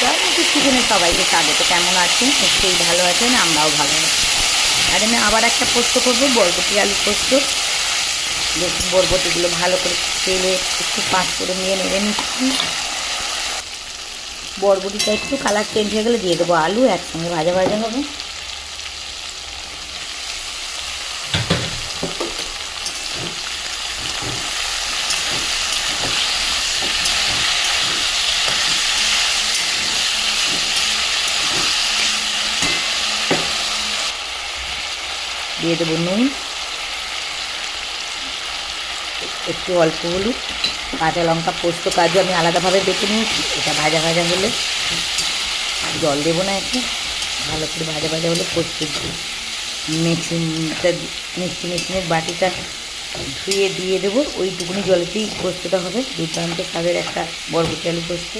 চিকেনে সবাইকে স্বাগত। কেমন আছেন? নিশ্চয়ই ভালো আছেন, আমরাও ভালো আছি। আর আমি আবার একটা পোস্ত করবো, বরবটি আলু পোস্ত। দেখুন বরবটিগুলো ভালো করে তেলে একটু পাঁচ করে নিয়ে নেড়ে নিচ্ছি। বরবটিটা একটু কালার চেঞ্জ হয়ে গেলে দিয়ে দেবো আলু, একসঙ্গে ভাজা ভাজা হবে। দিয়ে দেবো নুন, একটু অল্প হলুদ, কাঁচা লঙ্কা, পোস্ত কাজু আমি আলাদাভাবে বেটে নিয়েছি। এটা ভাজা ভাজা হলে জল দেবো না, একটু ভালো করে ভাজা ভাজা হলে পোস্ত মিক্সি মেশিনের বাটিটা ধুয়ে দিয়ে দেবো। ওইটুকুনি জলেতেই পোস্তটা হবে। দুর্দান্ত স্বাদের একটা বরবটি আলু পোস্ত।